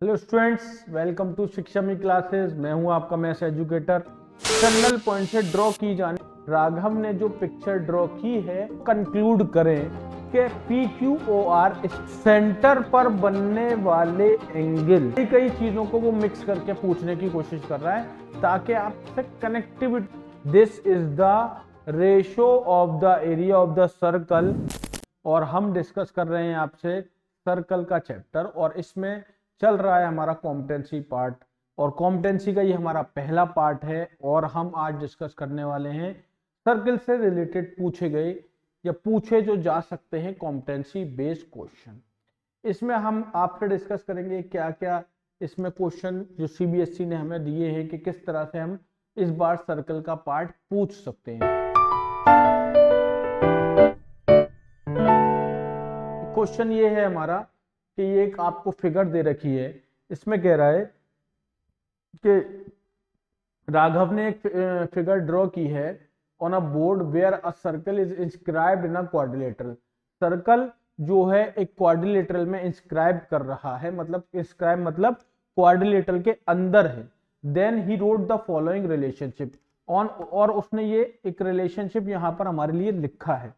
Hello students, welcome to शिक्षा मी classes. मैं हूं आपका मैथ्स एजुकेटर। एक्सटर्नल पॉइंट से ड्रॉ की जाने राघव ने जो पिक्चर ड्रॉ की है, कंक्लूड करें कि P Q O R center पर बनने वाले एंगल, कई चीजों को वो मिक्स करके पूछने की कोशिश कर रहा है ताकि आपसे connectivity. This is the ratio of the area of the circle, और हम डिस्कस कर रहे हैं आपसे सर्कल का चैप्टर, और इसमें चल रहा है हमारा कॉम्पिटेंसी पार्ट, और कॉम्पिटेंसी का ये हमारा पहला पार्ट है। और हम आज डिस्कस करने वाले हैं सर्कल से रिलेटेड पूछे गए या पूछे जो जा सकते हैं कॉम्पिटेंसी बेस्ड क्वेश्चन। इसमें हम आपसे डिस्कस करेंगे क्या क्या इसमें क्वेश्चन जो सीबीएसई ने हमें दिए हैं कि किस तरह से हम इस बार सर्कल का पार्ट पूछ सकते हैं। क्वेश्चन ये है हमारा कि ये एक आपको फिगर दे रखी है, इसमें कह रहा है कि राघव ने एक फिगर ड्रॉ की है on a board where a circle is inscribed in a quadrilateral. Circle जो है एक क्वाड्रिलेटरल में इंस्क्राइब कर रहा है, मतलब इंस्क्राइब मतलब क्वाड्रिलेटरल के अंदर है। Then he wrote the following relationship on, और उसने ये एक रिलेशनशिप यहाँ पर हमारे लिए लिखा है।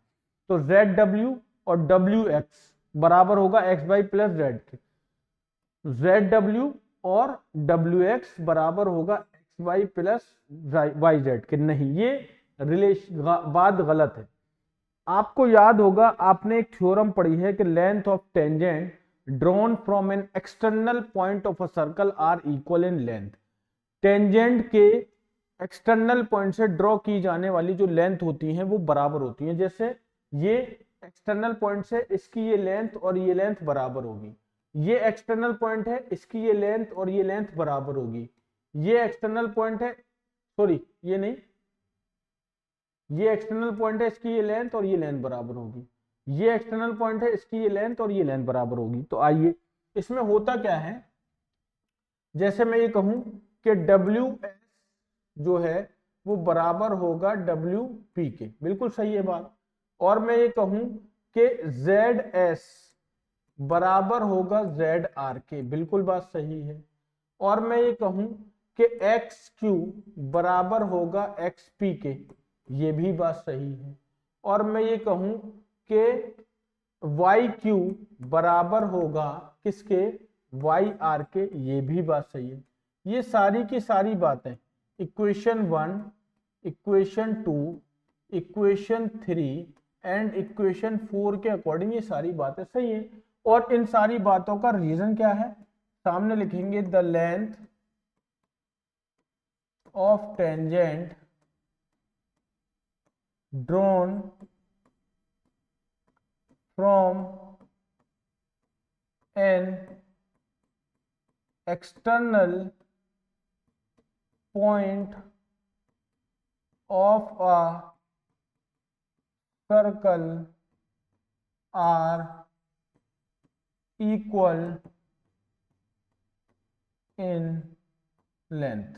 तो जेड डब्ल्यू और डब्ल्यू एक्स बराबर होगा एक्स वाई प्लस जेड के। जेड डब्ल्यू और डब्ल्यू एक्स बराबर होगा X Y plus Y Z के। नहीं, ये रिलेशन बात गलत है। आपको याद होगा, आपने एक थ्योरम पढ़ी है कि length of tangent drawn from an external point of a circle are equal in length. Tangent के एक्सटर्नल पॉइंट से ड्रॉ की जाने वाली जो लेंथ होती है वो बराबर होती है। जैसे ये एक्सटर्नल पॉइंट से इसकी ये लेंथ और ये लेंथ बराबर होगी। ये एक्सटर्नल पॉइंट है, इसकी ये लेंथ और ये लेंथ बराबर होगी। ये एक्सटर्नल पॉइंट है, सॉरी ये नहीं, ये एक्सटर्नल पॉइंट है, इसकी ये लेंथ और ये लेंथ बराबर होगी। ये एक्सटर्नल पॉइंट है, इसकी ये लेंथ और ये लेंथ बराबर होगी। तो आइए, इसमें होता क्या है, जैसे मैं ये कहूं कि डब्ल्यू एस जो है वो बराबर होगा डब्ल्यू पी के, बिल्कुल सही है बात। और मैं ये कहूं कि जेड एस बराबर होगा जेड आर के, बिल्कुल बात सही है। और मैं ये कहूं कि एक्स क्यू बराबर होगा एक्स पी के, ये भी बात सही है। और मैं ये कहूं कि वाई क्यू बराबर होगा किसके, वाई आर के, ये भी बात सही है। ये सारी की सारी बातें equation 1, equation 2, equation 3 and equation 4 के अकॉर्डिंग ये सारी बातें सही है। और इन सारी बातों का रीजन क्या है, सामने लिखेंगे the length of tangent drawn from an external point of a circle are equal in length.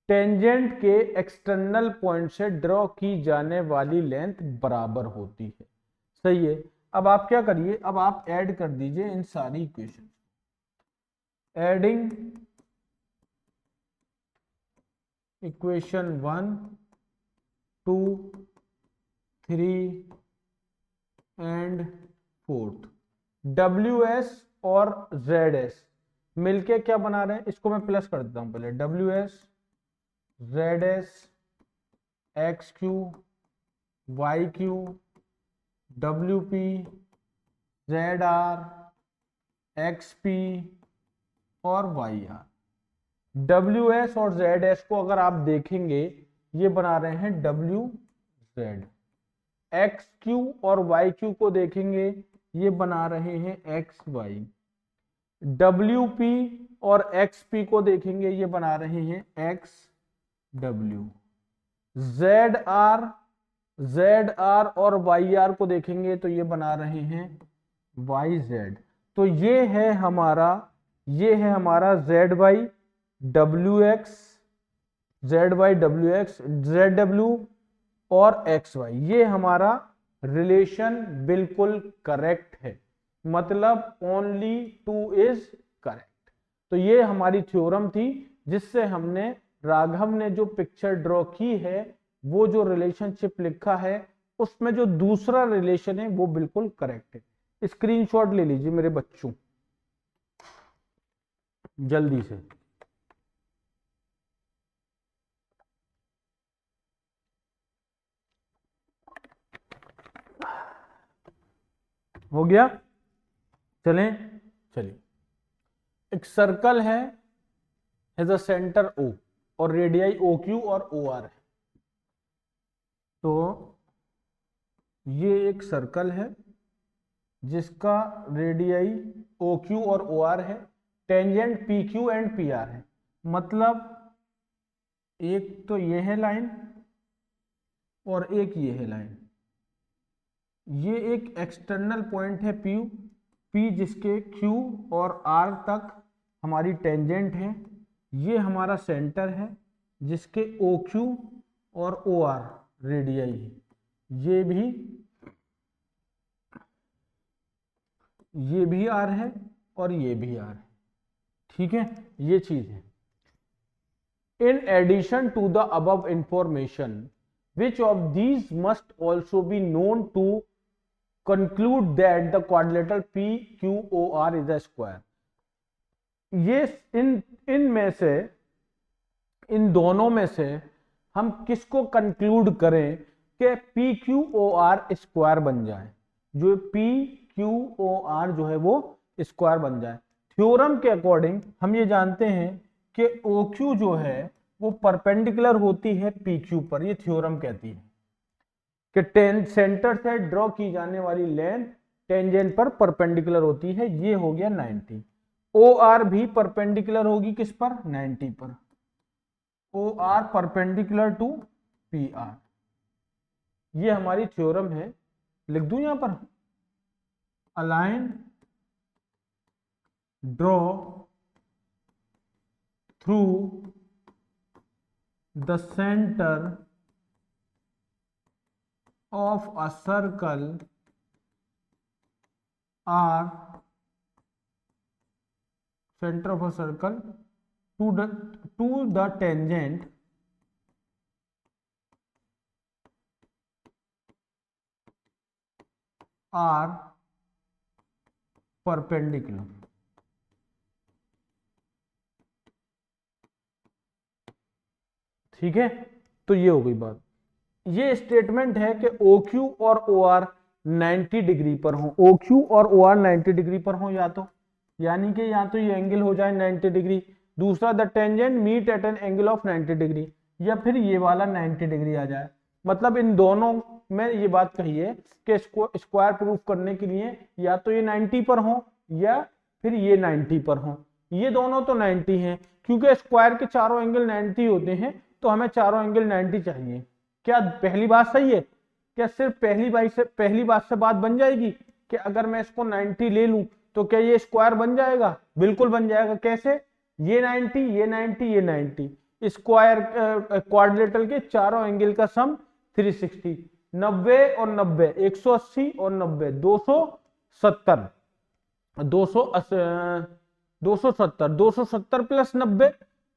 Tangent के एक्सटर्नल पॉइंट से ड्रॉ की जाने वाली लेंथ बराबर होती है। सही है। अब आप क्या करिए, अब आप ऐड कर दीजिए इन सारी equation. Adding equation 1, 2, 3 and 4, W S और जेड एस मिलके क्या बना रहे हैं, इसको मैं प्लस कर देता हूं पहले। W S, Z S, X Q, Y Q, W P, Z R, X P और वाई आर। डब्ल्यू एस और जेड एस को अगर आप देखेंगे, ये बना रहे हैं डब्ल्यू जेड। एक्स क्यू और वाई क्यू को देखेंगे, ये बना रहे हैं एक्स वाई। डब्ल्यू पी और एक्स पी को देखेंगे, ये बना रहे हैं एक्स डब्ल्यू। जेड आर और वाई आर को देखेंगे तो ये बना रहे हैं वाई जेड। तो ये है हमारा Z Y W X, Z Y W X, Z W और एक्स वाई। ये हमारा रिलेशन बिल्कुल करेक्ट है। मतलब ओनली 2 इज करेक्ट। तो ये हमारी थ्योरम थी जिससे हमने राघव ने जो पिक्चर ड्रॉ की है, वो जो रिलेशनशिप लिखा है उसमें जो दूसरा रिलेशन है वो बिल्कुल करेक्ट है। स्क्रीनशॉट ले लीजिए मेरे बच्चों जल्दी से। हो गया? चलें, चलिए। एक सर्कल है, हैज अ सेंटर O और रेडियाई OQ और OR है। तो ये एक सर्कल है जिसका रेडियाई OQ और OR है, टेंजेंट PQ एंड PR है। मतलब एक तो ये है लाइन और एक ये है लाइन। ये एक एक्सटर्नल पॉइंट है P जिसके Q और R तक हमारी टेंजेंट है। ये हमारा सेंटर है जिसके OQ और OR रेडियाई है। ये भी R है और ये भी R है। ठीक है, ये चीज है। In addition to the above information, which of these must also be known to conclude that the quadrilateral PQOR is a square? ये इनमें से, इन दोनों में से हम किसको कंक्लूड करें कि PQOR स्क्वायर बन जाए, जो PQOR जो है वो स्क्वायर बन जाए। थ्योरम के अकॉर्डिंग हम ये जानते हैं कि OQ जो है वो परपेंडिकुलर होती है PQ पर। ये थ्योरम कहती है कि सेंटर से ड्रॉ की जाने वाली लेंथ टेंजेंट पर परपेंडिकुलर होती है। ये हो गया 90। OR भी परपेंडिकुलर होगी किस पर? 90 पर। OR perpendicular to PR। ये हमारी थ्योरम है। लिख दूं यहां पर, a line draw through the center of a circle R, center of a circle to the tangent are perpendicular। ठीक है, तो ये हो गई बात। ये स्टेटमेंट है कि OQ और OR 90 डिग्री पर हो। OQ और OR 90 डिग्री पर हो, या तो यानी कि या तो ये एंगल हो जाए 90 डिग्री, दूसरा the tangent meet at an angle of 90 degree, या फिर ये वाला 90 डिग्री आ जाए। मतलब इन दोनों में ये बात कही है कि स्क्वायर प्रूफ करने के लिए या तो ये 90 पर हो या फिर ये 90 पर हो। ये दोनों तो 90 हैं, क्योंकि स्क्वायर के चारों एंगल 90 होते हैं, तो हमें चारों एंगल 90 चाहिए। क्या पहली बात सही है? क्या सिर्फ पहली बात से बात बन जाएगी कि अगर मैं इसको 90 ले लूं तो क्या ये स्क्वायर बन जाएगा? बिल्कुल बन जाएगा। कैसे? ये 90, ये 90, ये 90, स्क्वायर क्वाड्रिलेटरल के चारों एंगल का सम 360। 90 और 90, 180 और 90, 270, 270 प्लस 90,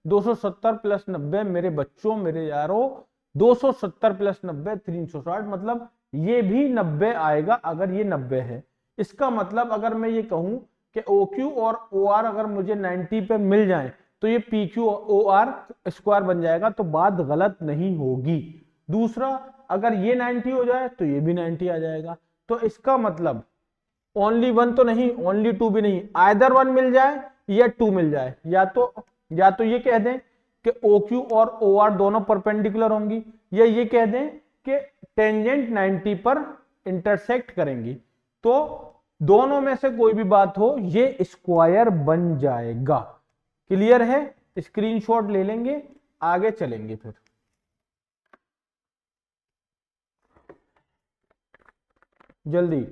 270 प्लस 90 मेरे बच्चों, मेरे यारों, 270 प्लस 90 360। मतलब ये भी 90 आएगा अगर ये 90 है। इसका मतलब अगर मैं ये कहूं कि OQ और OR अगर मुझे 90 पे मिल जाए तो ये PQOR स्क्वायर बन जाएगा, तो बात गलत नहीं होगी। दूसरा, अगर ये 90 हो जाए तो ये भी 90 आ जाएगा। तो इसका मतलब ओनली वन तो नहीं, ओनली टू भी नहीं, आइदर वन मिल जाए या टू मिल जाए। या तो ये कह दें कि OQ और OR दोनों परपेंडिकुलर होंगी, या ये कह दें कि टेंजेंट 90 पर इंटरसेक्ट करेंगी। तो दोनों में से कोई भी बात हो, ये स्क्वायर बन जाएगा। क्लियर है? स्क्रीनशॉट ले लेंगे, आगे चलेंगे फिर। जल्दी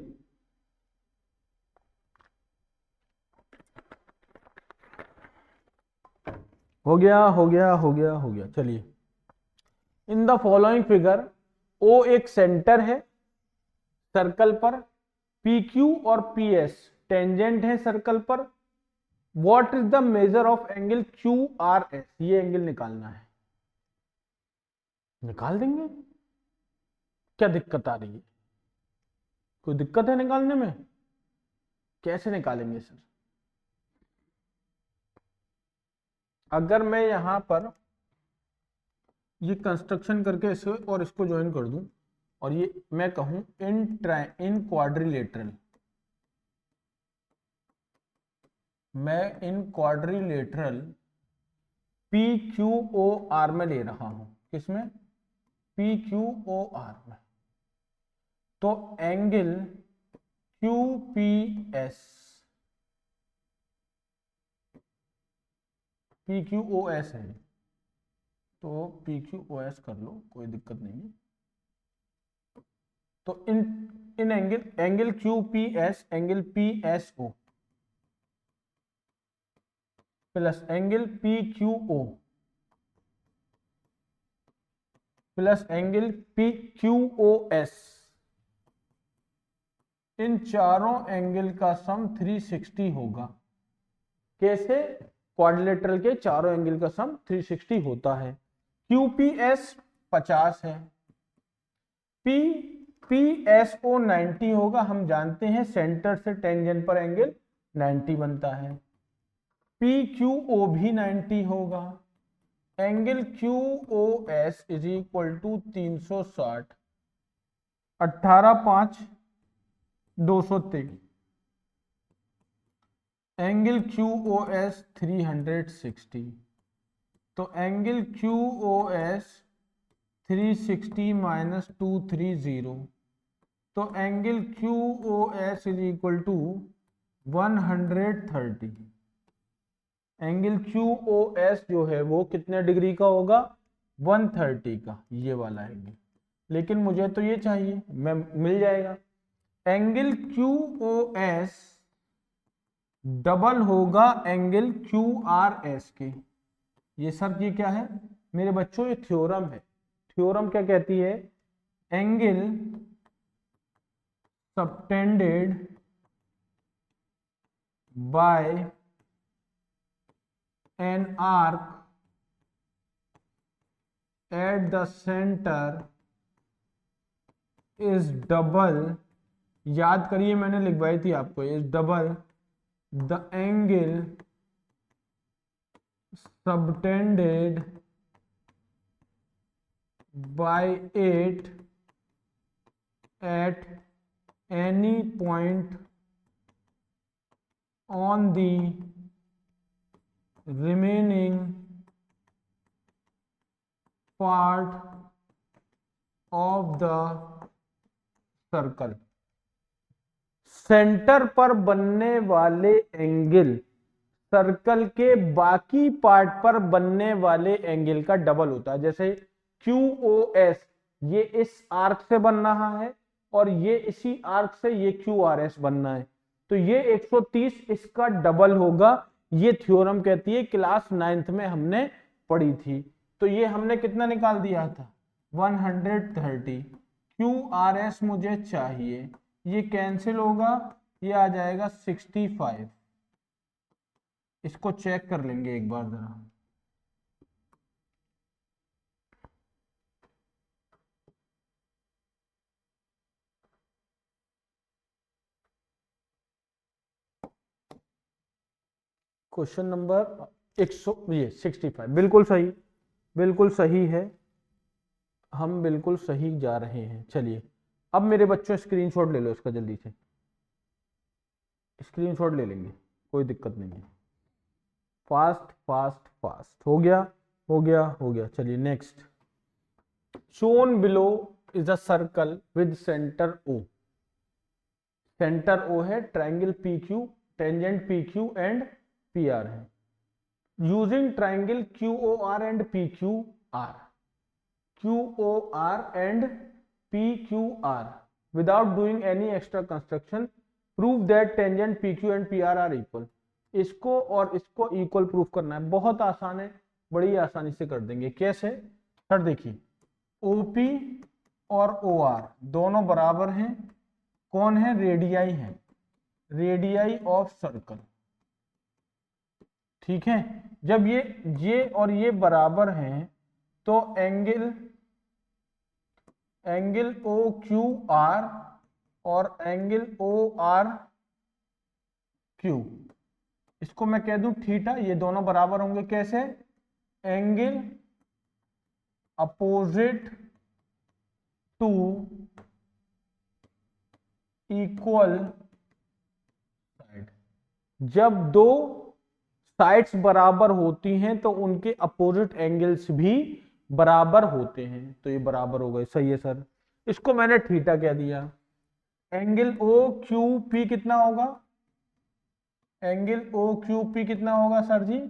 हो गया, हो गया, हो गया, हो गया। चलिए, in the following figure O एक सेंटर है सर्कल पर, PQ और PS टेंजेंट है सर्कल पर, what is the measure of angle Q R S, ये एंगल निकालना है। निकाल देंगे, क्या दिक्कत आ रही है? कोई दिक्कत है निकालने में? कैसे निकालेंगे सर? अगर मैं यहां पर ये कंस्ट्रक्शन करके इसे और इसको ज्वाइन कर दूं और ये मैं कहूं इन क्वाड्रिलेटरल, मैं इन quadrilateral P Q O R में ले रहा हूं, किसमें? पी क्यू ओ आर में। तो angle Q P S, P Q O S है, तो पी क्यू ओ एस कर लो, कोई दिक्कत नहीं है। तो इन angle Q P S, angle P S O plus angle P Q O plus angle P Q O S, इन चारों एंगल का सम 360 होगा। कैसे? क्वाड्रिलेटरल के चारों एंगल का सम 360 होता है। QPS 50 है, PSO 90 होगा, हम जानते हैं सेंटर से टेंजेंट पर एंगल 90 बनता है। PQO भी 90 होगा। Angle QOS is equal to 360, 18 5 223। Angle QOS 360, तो एंगल QOS 360 माइनस 230, तो angle QOS is equal to 130। Angle QOS जो है वो कितने डिग्री का होगा? 130 का, ये वाला एंगल। लेकिन मुझे तो ये चाहिए, मैं मिल जाएगा। एंगल QOS डबल होगा एंगल QRS के। ये सर ये क्या है मेरे बच्चों? ये थ्योरम है। थ्योरम क्या कहती है? Angle subtended bye an arc at the centre is double, याद करिए मैंने लिखवाई थी आपको, is double the angle subtended bye 8 at any point on the remaining part of the circle. Centre पर बनने वाले एंगल सर्कल के बाकी पार्ट पर बनने वाले एंगल का डबल होता है। जैसे QOS ये इस आर्क से बन रहा है और ये इसी आर्क से ये QRS बनना है, तो ये 130 इसका डबल होगा। ये थ्योरम कहती है, क्लास 9th में हमने पढ़ी थी। तो ये हमने कितना निकाल दिया था? 130। QRS मुझे चाहिए, ये कैंसिल होगा, ये आ जाएगा 65। इसको चेक कर लेंगे एक बार जरा। क्वेश्चन नंबर 100, ये 65 बिल्कुल सही, बिल्कुल सही है, हम बिल्कुल सही जा रहे हैं। चलिए अब मेरे बच्चों स्क्रीनशॉट ले लो इसका, जल्दी से स्क्रीनशॉट ले लेंगे, कोई दिक्कत नहीं है। फास्ट फास्ट फास्ट, हो गया हो गया हो गया। चलिए next, shown below is a circle with center O। Centre O है, triangle PQ, tangent PQ and PR है। Using triangle QOR and PQR, QOR and PQR without doing any extra construction, prove that tangent PQ and PR are equal। इसको और इसको equal proof करना है, बहुत आसान है, बड़ी आसानी से कर देंगे। कैसे सर? देखिए OP और OR दोनों बराबर हैं, कौन है? रेडियाई है, रेडियाई ऑफ सर्कल। ठीक है। जब ये और ये बराबर हैं तो एंगल ओ क्यू आर और एंगल ओ आर क्यू, इसको मैं कह दूं थीटा, ये दोनों बराबर होंगे। कैसे? Angle opposite to equal side. जब दो साइड्स बराबर होती हैं तो उनके अपोजिट एंगल्स भी बराबर होते हैं, तो ये बराबर हो गए। सही है सर, इसको मैंने थीटा कह दिया। एंगल ओ क्यू पी कितना होगा? एंगल ओ क्यू पी कितना होगा सर जी?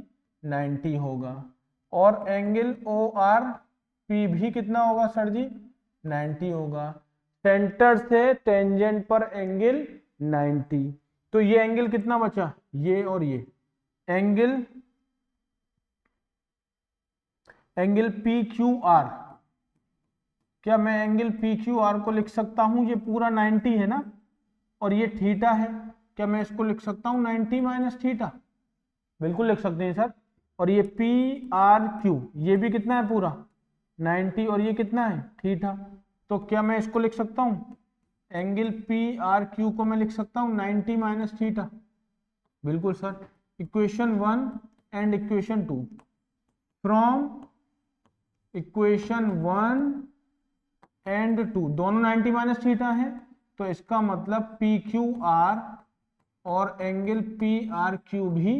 90 होगा। और एंगल ओ आर पी भी कितना होगा सर जी? 90 होगा। सेंटर से टेंजेंट पर एंगल 90, तो ये एंगल कितना बचा? ये और ये एंगल पी क्यू आर। क्या मैं एंगल पी क्यू आर को लिख सकता हूं? ये पूरा 90 है ना, और ये थीटा है। क्या मैं इसको लिख सकता हूं 90 माइनस थीटा? बिल्कुल लिख सकते हैं सर। और ये पी आर क्यू, ये भी कितना है? पूरा 90, और ये कितना है? थीटा। तो क्या मैं इसको लिख सकता हूं? एंगल पी आर क्यू को मैं लिख सकता हूं 90 माइनस थीटा। बिल्कुल sir. Equation 1 and equation 2, from equation 1 and 2 दोनों 90 माइनस थीटा है, तो इसका मतलब पी क्यू आर और एंगल पी आर क्यू भी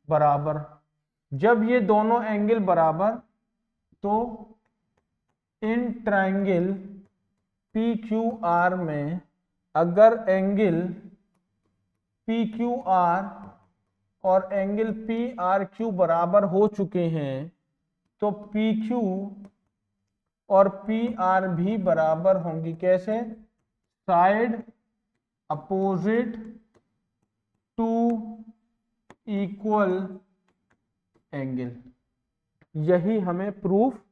बराबर। जब ये दोनों एंगल बराबर, तो in triangle P Q R में अगर एंगल पी क्यू आर और एंगल पी आर क्यू बराबर हो चुके हैं, तो पी क्यू और पी आर भी बराबर होंगी। कैसे? Side opposite to equal angle. यही हमें प्रूफ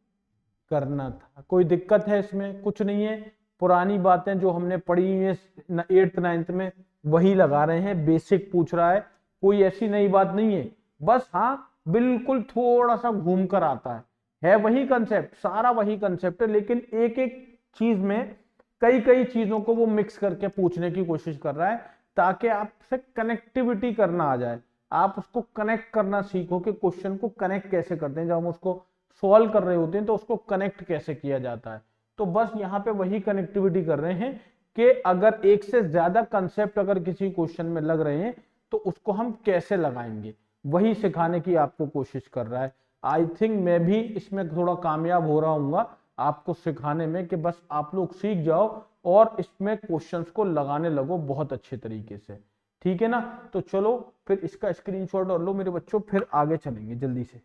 करना था। कोई दिक्कत है इसमें? कुछ नहीं है। पुरानी बातें जो हमने पढ़ी है 8th 9th में वही लगा रहे हैं। बेसिक पूछ रहा है, कोई ऐसी नई बात नहीं है। बस हाँ, बिल्कुल थोड़ा सा घूम कर आता है वही कंसेप्ट, सारा वही कंसेप्ट है, लेकिन एक एक चीज में कई कई चीजों को वो मिक्स करके पूछने की कोशिश कर रहा है, ताकि आपसे कनेक्टिविटी करना आ जाए। आप उसको कनेक्ट करना सीखो कि क्वेश्चन को कनेक्ट कैसे करते हैं। जब हम उसको सॉल्व कर रहे होते हैं तो उसको कनेक्ट कैसे किया जाता है। तो बस यहाँ पे वही कनेक्टिविटी कर रहे हैं कि अगर एक से ज्यादा कंसेप्ट अगर किसी क्वेश्चन में लग रहे हैं तो उसको हम कैसे लगाएंगे, वही सिखाने की आपको कोशिश कर रहा है। आई थिंक मैं भी इसमें थोड़ा कामयाब हो रहा हूँ आपको सिखाने में, कि बस आप लोग सीख जाओ और इसमें क्वेश्चंस को लगाने लगो बहुत अच्छे तरीके से। ठीक है ना? तो चलो फिर इसका स्क्रीनशॉट और लो मेरे बच्चों, फिर आगे चलेंगे जल्दी से।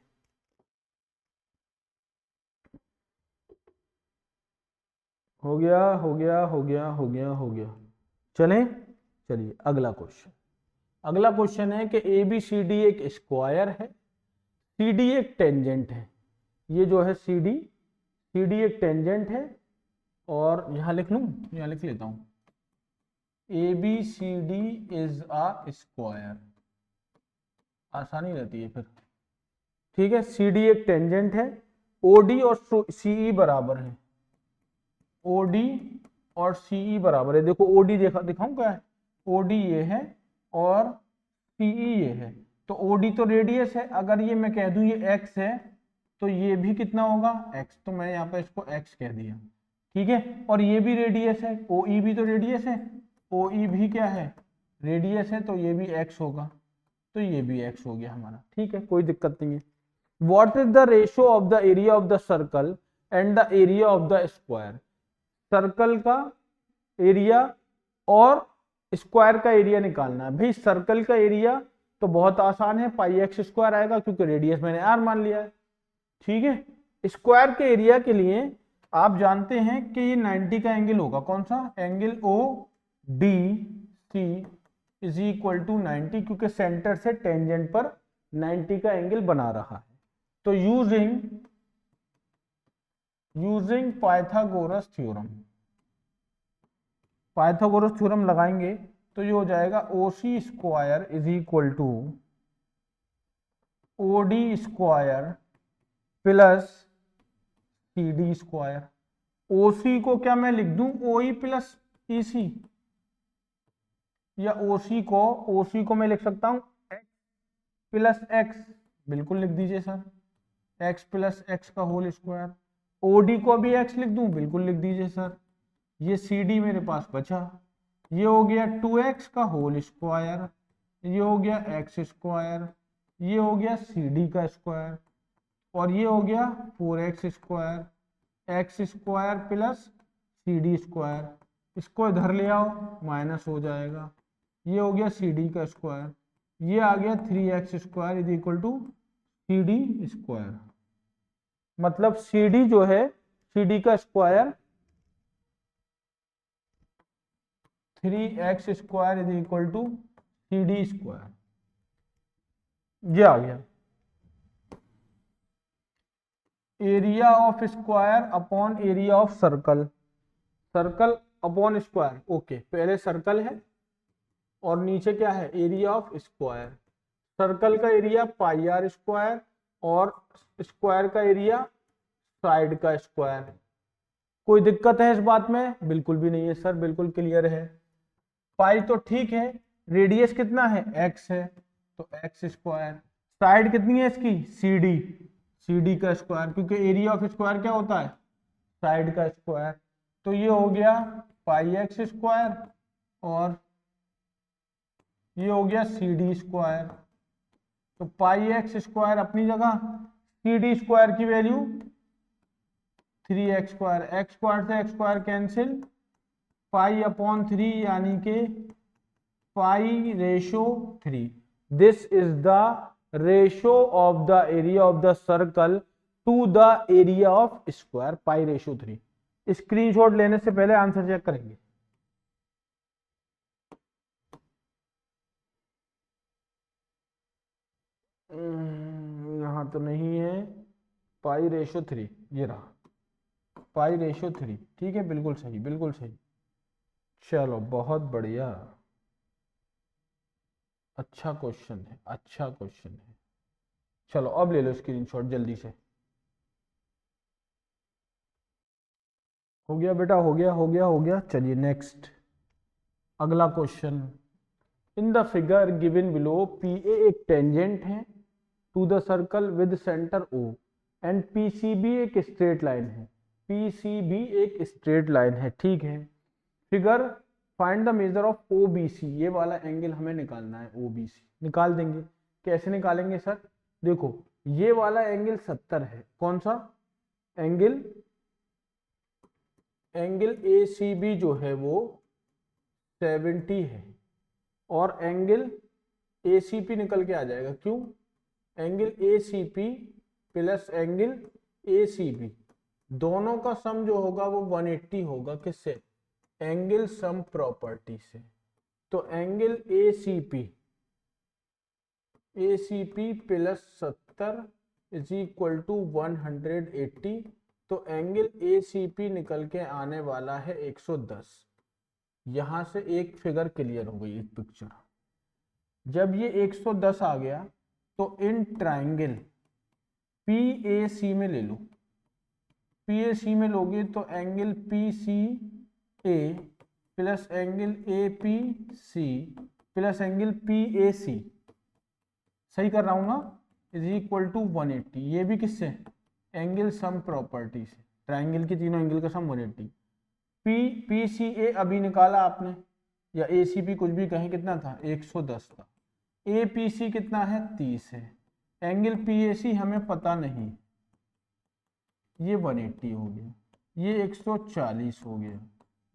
हो गया हो गया हो गया हो गया हो गया। चलें, चलिए अगला क्वेश्चन। अगला क्वेश्चन है कि ए बी सी डी एक स्क्वायर है, सी डी एक टेंजेंट है। ये जो है सी डी एक टेंजेंट है, और यहां लिख लूं, यहां लिख लेता हूं, A B C D is a square, आसानी रहती है फिर। ठीक है, सी डी एक टेंजेंट है, ओडी और सीई बराबर है। ओडी और सीई बराबर है। देखो ओडी दिखाऊं क्या है? ओडी ये है और सीई ये है। तो ओडी तो रेडियस है, अगर ये मैं कह दूं ये एक्स है, तो ये भी कितना होगा? एक्स। तो मैं यहाँ पे इसको एक्स कह दिया। ठीक है, और ये भी रेडियस है, ओई भी तो रेडियस है, ओई भी क्या है? रेडियस है, तो ये भी एक्स होगा, तो ये भी एक्स हो गया हमारा। ठीक है, कोई दिक्कत नहीं है। What is the ratio of the area of the circle and the area of the square? Circle का एरिया और स्क्वायर का एरिया निकालना है। भाई सर्कल का एरिया तो बहुत आसान है, पाई एक्स स्क्वायर आएगा, क्योंकि रेडियस मैंने आर मान लिया है। ठीक है, स्क्वायर के एरिया के लिए आप जानते हैं कि ये 90 का एंगल होगा। कौन सा? Angle O D C is equal to 90, क्योंकि सेंटर से टेंजेंट पर 90 का एंगल बना रहा है। तो यूजिंग पाइथागोरस थ्योरम लगाएंगे तो ये हो जाएगा O C square is equal to OD square plus CD square. OC को क्या मैं लिख दूं OE प्लस EC, या OC को मैं लिख सकता हूं x प्लस x, बिल्कुल लिख दीजिए सर, x प्लस x का होल स्क्वायर। OD को भी x लिख दूं, बिल्कुल लिख दीजिए सर। ये CD मेरे पास बचा, ये हो गया 2x का होल स्क्वायर, ये हो गया x स्क्वायर, ये हो गया CD का स्क्वायर, और ये हो गया 4x square, x square plus CD square. इसको इधर ले आओ, माइनस हो जाएगा। ये हो गया CD का स्क्वायर, ये आ गया 3x square is equal to CD square. मतलब CD जो है, CD का square 3x square is equal to CD square, ये आ गया। Area of square upon area of circle, circle upon square, okay. पहले सर्कल है और नीचे क्या है, एरिया ऑफ स्क्वायर। सर्कल का एरिया पाई आर स्क्वायर और स्क्वायर का एरिया साइड का स्क्वायर। कोई दिक्कत है इस बात में? बिल्कुल भी नहीं है सर, बिल्कुल क्लियर है। पाई तो ठीक है, रेडियस कितना है x है, तो x स्क्वायर। साइड कितनी है इसकी CD, CD का स्क्वायर, क्योंकि एरिया ऑफ स्क्वायर क्या होता है, साइड का स्क्वायर। तो ये हो गया पाई x स्क्वायर और ये हो गया CD स्क्वायर। तो पाई x स्क्वायर अपनी जगह, CD स्क्वायर की value 3x square, x square से x square cancel, pi upon 3 यानी कि pi ratio 3। This is the ratio of the area of the circle to the area of square, pi ratio 3। Screenshot लेने से पहले answer check करेंगे। यहां तो नहीं है, पाई रेशो 3, ये रहा पाई रेशो 3, ठीक है, बिल्कुल सही, बिल्कुल सही। चलो बहुत बढ़िया, अच्छा क्वेश्चन है, अच्छा क्वेश्चन है। चलो अब ले लो स्क्रीनशॉट जल्दी से। हो गया बेटा, हो गया, हो गया, हो गया। चलिए नेक्स्ट, अगला question. In the figure given below PA एक टेंजेंट है to the circle with center O and PCB एक स्ट्रेट लाइन है। PCB एक स्ट्रेट लाइन है, ठीक है। Figure find the measure of OBC, ये वाला एंगल हमें निकालना है। OBC निकाल देंगे, कैसे निकालेंगे सर? देखो ये वाला एंगल 70 है, कौन सा एंगल? एंगल ACB जो है वो 70 है, और एंगल ACP निकल के आ जाएगा, क्यों? Angle ACP plus angle ACB दोनों का सम जो होगा वो 180 होगा, किससे? एंगल सम प्रॉपर्टी से। तो angle ACP plus 70 is equal to 180। तो एंगल ACP निकल के आने वाला है 110। यहां से एक फिगर क्लियर हो गई, एक पिक्चर। जब ये 110 आ गया तो इन ट्राइंगल PAC में ले लो। PAC में लोगे तो angle PCA plus angle APC plus angle PAC, सही कर रहा हूं ना, इज इक्वल टू 180। ये भी किससे? एंगल सम प्रॉपर्टी से। ट्राइंगल की तीनों एंगल का सम 180। PCA अभी निकाला आपने, या ACP कुछ भी कहें, कितना था? 110 था। APC कितना है? 30 है। एंगल PAC हमें पता नहीं, ये 180 हो गया, ये 140 हो गया,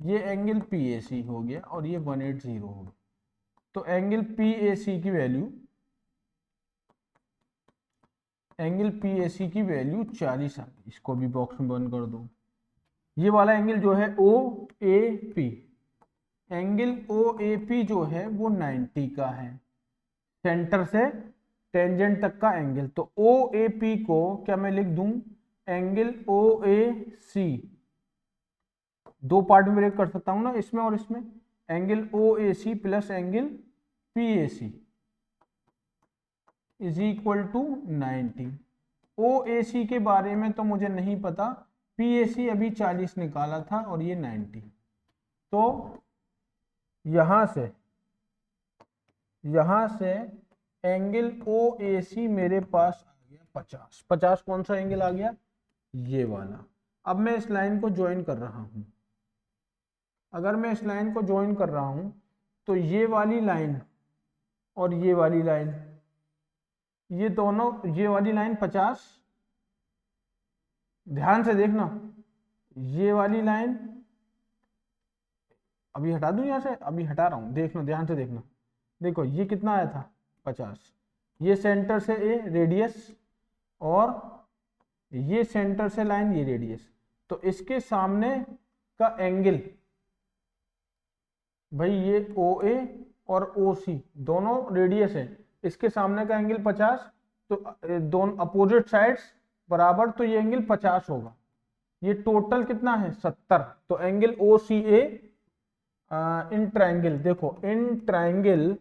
ये एंगल PAC हो गया, और ये 180 हो गया। तो एंगल PAC की वैल्यू, एंगल PAC की वैल्यू 40 आ गई। इसको भी बॉक्स में बंद कर दो। ये वाला एंगल जो है OAP, एंगल OAP जो है वो 90 का है, सेंटर से टेंजेंट तक का एंगल। तो OAP को क्या मैं लिख दूं? एंगल OAC, दो पार्ट में ब्रेक कर सकता हूं ना, इसमें और इसमें। Angle OAC plus angle PAC, is equal to 90। OAC के बारे में तो मुझे नहीं पता, PAC अभी 40 निकाला था और ये 90। तो यहां से एंगल OAC मेरे पास आ गया 50। 50 कौन सा एंगल आ गया? ये वाला। अब मैं इस लाइन को ज्वाइन कर रहा हूं। अगर मैं इस लाइन को ज्वाइन कर रहा हूं तो ये वाली लाइन और ये वाली लाइन, ये दोनों, ये वाली लाइन 50, ध्यान से देखना, ये वाली लाइन अभी हटा दूं, यहां से अभी हटा रहा हूं, देखना ध्यान से देखना। देखो ये कितना आया था? 50। ये सेंटर से ए रेडियस और ये सेंटर से लाइन ये रेडियस, तो इसके सामने का एंगल भाई ये OA और OC दोनों रेडियस है, इसके सामने का एंगल 50, तो दोनों अपोजिट साइड्स बराबर, तो ये एंगल 50 होगा। ये टोटल कितना है? 70। तो एंगल OCA इन ट्रायंगल, देखो इन ट्रायंगल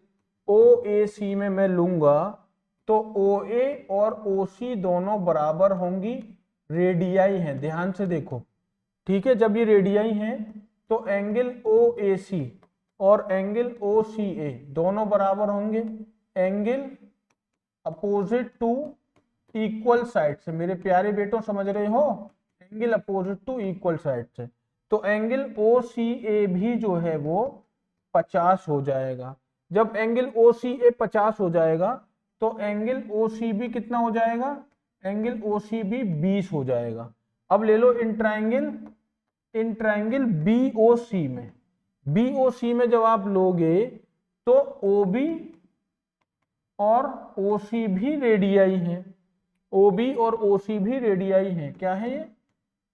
OAC में मैं लूंगा तो OA और OC दोनों बराबर होंगी, रेडियाई हैं, ध्यान से देखो, ठीक है। जब ये रेडियाई हैं तो एंगल OAC और एंगल OCA दोनों बराबर होंगे angle opposite to equal side से। मेरे प्यारे बेटों समझ रहे हो? Angle opposite to equal side से। तो एंगल OCA भी जो है वो 50 हो जाएगा। जब एंगल OCA 50 हो जाएगा तो एंगल OCB कितना हो जाएगा? एंगल OCB 20 हो जाएगा। अब ले लो इन ट्रायंगल BOC में, BOC में जब आप लोगे तो OB और OC भी रेडियाई हैं, OB और OC भी रेडियाई हैं। क्या है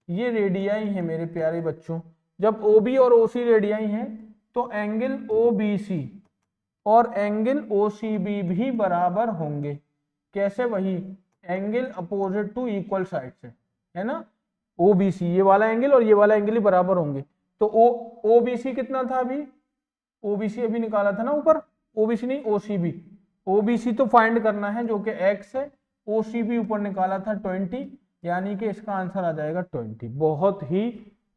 ये रेडियाई है मेरे प्यारे बच्चों। जब OB और OC रेडियाई हैं तो एंगल OBC और एंगल OCB भी बराबर होंगे। कैसे? वही angle opposite to equal side से, है ना। OBC ये वाला एंगल और ये वाला एंगल ही बराबर होंगे। तो OBC कितना था अभी? OBC अभी निकाला था ना ऊपर, OBC नहीं OCB। OBC तो फाइंड करना है जो कि x है, OCB ऊपर निकाला था 20, यानी कि इसका आंसर आ जाएगा 20। बहुत ही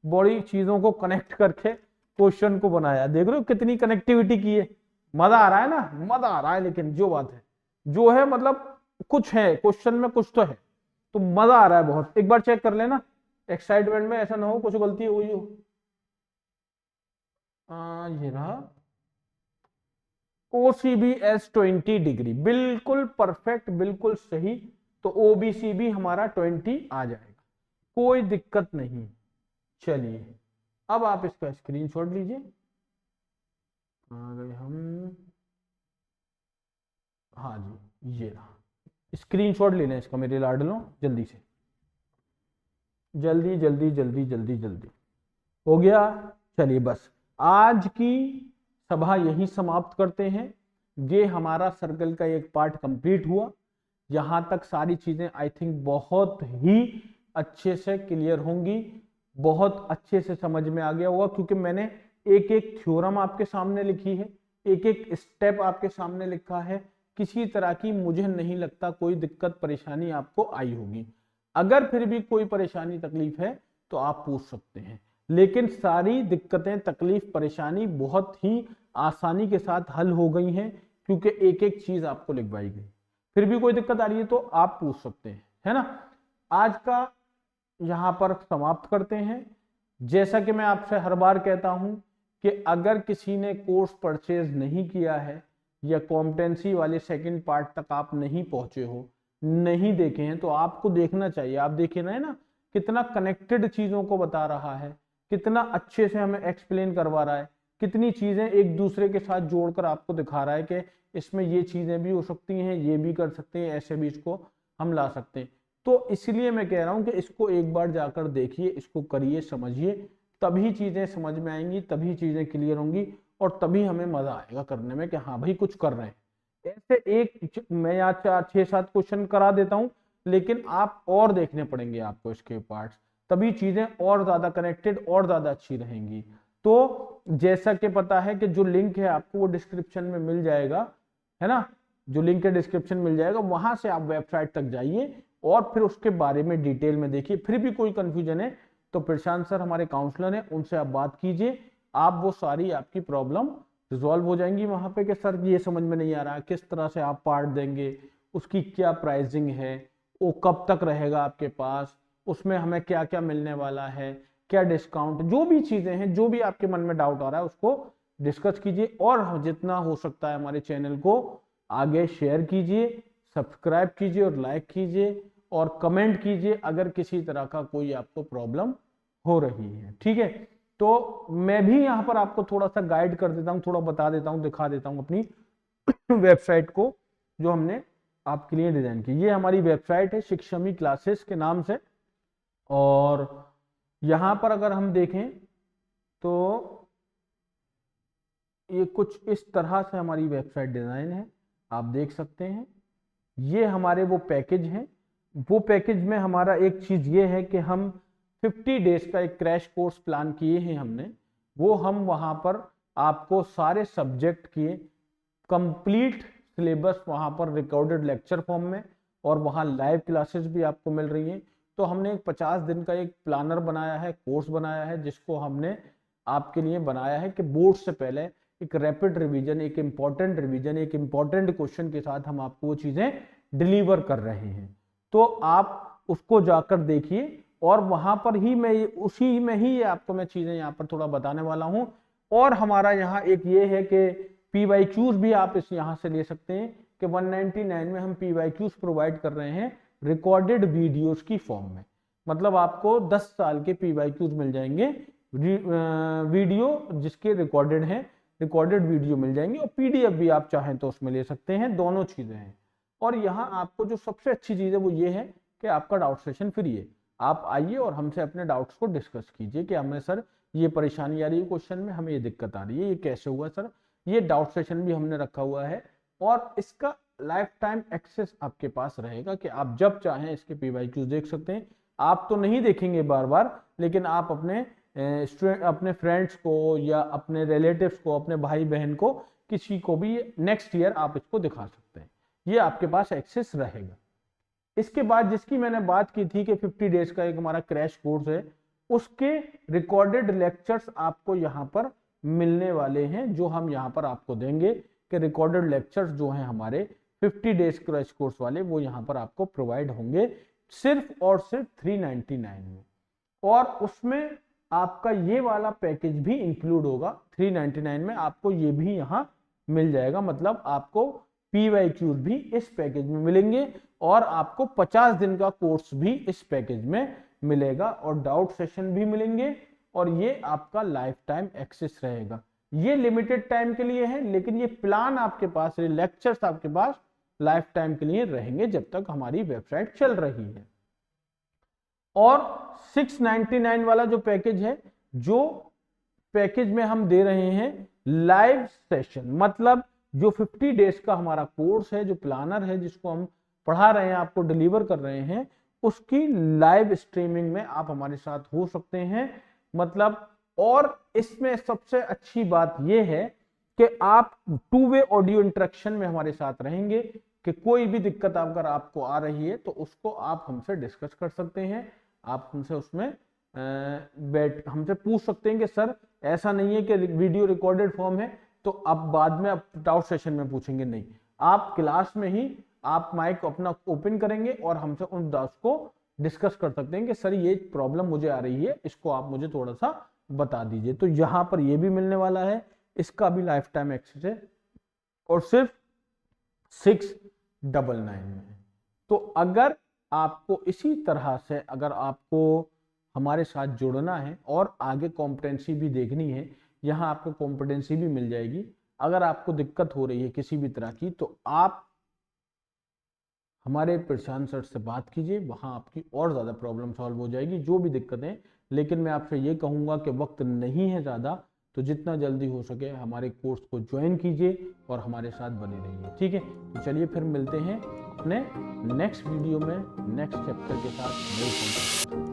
बड़ी चीजों को कनेक्ट करके क्वेश्चन को बनाया, देख रहे हो कितनी कनेक्टिविटी की है। मजा आ रहा है ना? मजा आ रहा है, लेकिन जो बात है जो है मतलब कुछ है क्वेश्चन में, कुछ तो है, तो मजा आ रहा है बहुत। एक बार चेक कर लेना, एक्साइटमेंट में ऐसा ना हो कुछ गलती हुई हो। ये रहा OCB एस 20 डिग्री, बिल्कुल परफेक्ट, बिल्कुल सही। तो OBC भी हमारा 20 आ जाएगा, कोई दिक्कत नहीं। चलिए अब आप इसका स्क्रीनशॉट लीजिए। आ गए हम, हाँ जी ये रहा, स्क्रीनशॉट ले लें इसका मेरे लाडलों, जल्दी से, जल्दी जल्दी जल्दी जल्दी जल्दी। हो गया? चलिए बस आज की सभा यही समाप्त करते हैं। ये हमारा सर्कल का एक पार्ट कंप्लीट हुआ। यहां तक सारी चीजें आई थिंक बहुत ही अच्छे से क्लियर होंगी, बहुत अच्छे से समझ में आ गया होगा, क्योंकि मैंने एक एक थ्योरम आपके सामने लिखी है, एक एक स्टेप आपके सामने लिखा है। किसी तरह की मुझे नहीं लगता कोई दिक्कत परेशानी आपको आई होगी। अगर फिर भी कोई परेशानी तकलीफ है तो आप पूछ सकते हैं, लेकिन सारी दिक्कतें तकलीफ परेशानी बहुत ही आसानी के साथ हल हो गई हैं, क्योंकि एक एक चीज आपको लिखवाई गई। फिर भी कोई दिक्कत आ रही है तो आप पूछ सकते हैं, है ना। आज का यहां पर समाप्त करते हैं। जैसा कि मैं आपसे हर बार कहता हूं कि अगर किसी ने कोर्स परचेज नहीं किया है या कॉम्पिटेंसी वाले सेकंड पार्ट तक आप नहीं पहुंचे हो, नहीं देखे हैं, तो आपको देखना चाहिए। आप देखे ना, है ना, कितना कनेक्टेड चीजों को बता रहा है, कितना अच्छे से हमें एक्सप्लेन करवा रहा है, कितनी चीजें एक दूसरे के साथ जोड़कर आपको दिखा रहा है कि इसमें ये चीजें भी हो सकती हैं, ये भी कर सकते हैं, ऐसे भी इसको हम ला सकते हैं। तो इसलिए मैं कह रहा हूं कि इसको एक बार जाकर देखिए, इसको करिए, समझिए, तभी चीजें समझ में आएंगी, तभी चीजें क्लियर होंगी, और तभी हमें मजा आएगा करने में कि हाँ भाई कुछ कर रहे हैं। ऐसे एक मैं आज 4-6-7 क्वेश्चन करा देता हूं, लेकिन आप और देखने पड़ेंगे आपको इसके पार्ट्स, तभी चीजें और ज्यादा कनेक्टेड और ज्यादा अच्छी रहेंगी। तो जैसा कि पता है कि जो लिंक है आपको वो डिस्क्रिप्शन में मिल जाएगा, है ना। जो लिंक है डिस्क्रिप्शन मिल जाएगा, वहां से आप वेबसाइट तक जाइए और फिर उसके बारे में डिटेल में देखिए। फिर भी कोई कंफ्यूजन है तो प्रशांत सर हमारे काउंसलर हैं, उनसे आप बात कीजिए, आप वो सारी आपकी प्रॉब्लम रिजॉल्व हो जाएंगी वहां पे कि सर ये समझ में नहीं आ रहा, किस तरह से आप पार्ट देंगे, उसकी क्या प्राइसिंग है, वो कब तक रहेगा आपके पास, उसमें हमें क्या क्या मिलने वाला है, क्या डिस्काउंट, जो भी चीजें हैं, जो भी आपके मन में डाउट आ रहा है उसको डिस्कस कीजिए। और जितना हो सकता है हमारे चैनल को आगे शेयर कीजिए, सब्सक्राइब कीजिए और लाइक कीजिए और कमेंट कीजिए अगर किसी तरह का कोई आपको प्रॉब्लम हो रही है। ठीक है, तो मैं भी यहाँ पर आपको थोड़ा सा गाइड कर देता हूँ, थोड़ा बता देता हूँ, दिखा देता हूँ अपनी वेबसाइट को जो हमने आपके लिए डिजाइन की। ये हमारी वेबसाइट है शिक्षमी क्लासेस के नाम से, और यहाँ पर अगर हम देखें तो ये कुछ इस तरह से हमारी वेबसाइट डिजाइन है, आप देख सकते हैं। ये हमारे वो पैकेज हैं, वो पैकेज में हमारा एक चीज ये है कि हम 50 डेज का एक क्रैश कोर्स प्लान किए हैं हमने, वो हम वहां पर आपको सारे सब्जेक्ट के कंप्लीट सिलेबस वहां पर रिकॉर्डेड लेक्चर फॉर्म में, और वहां लाइव क्लासेस भी आपको मिल रही हैं। तो हमने एक 50 दिन का एक प्लानर बनाया है, कोर्स बनाया है, जिसको हमने आपके लिए बनाया है कि बोर्ड से पहले एक रैपिड रिवीजन, एक इंपॉर्टेंट रिवीजन, एक इंपॉर्टेंट क्वेश्चन के साथ हम आपको वो चीजें डिलीवर कर रहे हैं। तो आप उसको जाकर देखिए, और वहां पर ही मैं उसी में ही आपको मैं चीजें यहाँ पर थोड़ा बताने वाला हूँ। और हमारा यहाँ एक ये है कि PYQs भी आप इस यहाँ से ले सकते हैं कि 199 में हम PYQs प्रोवाइड कर रहे हैं रिकॉर्डेड वीडियोस की फॉर्म में। मतलब आपको 10 साल के PYQs मिल जाएंगे, वीडियो जिसके रिकॉर्डेड हैं, रिकॉर्डेड वीडियो मिल जाएंगे, और PDF भी आप चाहें तो उसमें ले सकते हैं, दोनों चीजें हैं। और यहाँ आपको जो सबसे अच्छी चीज है वो ये है कि आपका डाउट सेशन फ्री है। आप आइए और हमसे अपने डाउट्स को डिस्कस कीजिए कि हमें सर ये परेशानी आ रही है क्वेश्चन में, हमें ये दिक्कत आ रही है, ये कैसे हुआ सर। ये डाउट सेशन भी हमने रखा हुआ है, और इसका लाइफ टाइम एक्सेस आपके पास रहेगा कि आप जब चाहें इसके PYQs देख सकते हैं। आप तो नहीं देखेंगे बार बार, लेकिन आप अपने फ्रेंड्स को या अपने रिलेटिव्स को, अपने भाई बहन को, किसी को भी नेक्स्ट ईयर आप इसको दिखा सकते हैं, ये आपके पास एक्सेस रहेगा। इसके बाद जिसकी मैंने बात की थी कि 50 डेज का एक हमारा क्रैश कोर्स है, उसके रिकॉर्डेड लेक्चर्स आपको यहाँ पर मिलने वाले हैं, जो हम यहाँ पर आपको देंगे कि रिकॉर्डेड लेक्चर्स जो हैं हमारे 50 डेज क्रैश कोर्स वाले, वो यहाँ पर आपको प्रोवाइड होंगे सिर्फ और सिर्फ 399 में। और उसमें आपका ये वाला पैकेज भी इंक्लूड होगा, 399 में आपको ये भी यहाँ मिल जाएगा। मतलब आपको PYQs भी इस पैकेज में मिलेंगे, और आपको 50 दिन का कोर्स भी इस पैकेज में मिलेगा, और डाउट सेशन भी मिलेंगे, और ये आपका लाइफ टाइम एक्सेस रहेगा। ये लिमिटेड टाइम के लिए है, लेकिन ये प्लान आपके पास, लेक्चर्स आपके पास लाइफ टाइम के लिए रहेंगे जब तक हमारी वेबसाइट चल रही है। और 699 वाला जो पैकेज है, जो पैकेज में हम दे रहे हैं लाइव सेशन, मतलब जो 50 डेज का हमारा कोर्स है, जो प्लानर है, जिसको हम पढ़ा रहे हैं, आपको डिलीवर कर रहे हैं, उसकी लाइव स्ट्रीमिंग में आप हमारे साथ हो सकते हैं। मतलब, और इसमें सबसे अच्छी बात यह है कि आप 2 वे ऑडियो इंटरेक्शन में हमारे साथ रहेंगे, कि कोई भी दिक्कत अगर आपको आ रही है तो उसको आप हमसे डिस्कस कर सकते हैं, आप हमसे उसमें हमसे पूछ सकते हैं कि सर ऐसा नहीं है कि वीडियो रिकॉर्डेड फॉर्म है तो आप बाद में डाउट सेशन में पूछेंगे, नहीं, आप क्लास में ही आप माइक अपना ओपन करेंगे और हमसे उन डाउट्स को डिस्कस कर सकते हैं कि सर ये प्रॉब्लम मुझे आ रही है, इसको आप मुझे थोड़ा सा बता दीजिए। तो यहाँ पर ये भी मिलने वाला है, इसका भी लाइफ टाइम एक्सेस है, और सिर्फ 699 में। तो अगर आपको इसी तरह से, अगर आपको हमारे साथ जुड़ना है और आगे कॉम्पिटेंसी भी देखनी है, यहाँ आपको कॉम्पिटेंसी भी मिल जाएगी। अगर आपको दिक्कत हो रही है किसी भी तरह की, तो आप हमारे प्रशांत सर से बात कीजिए, वहाँ आपकी और ज़्यादा प्रॉब्लम सॉल्व हो जाएगी, जो भी दिक्कतें। लेकिन मैं आपसे ये कहूँगा कि वक्त नहीं है ज़्यादा, तो जितना जल्दी हो सके हमारे कोर्स को ज्वाइन कीजिए और हमारे साथ बने रहिए। ठीक है, तो चलिए फिर मिलते हैं अपने नेक्स्ट वीडियो में नेक्स्ट चैप्टर के साथ।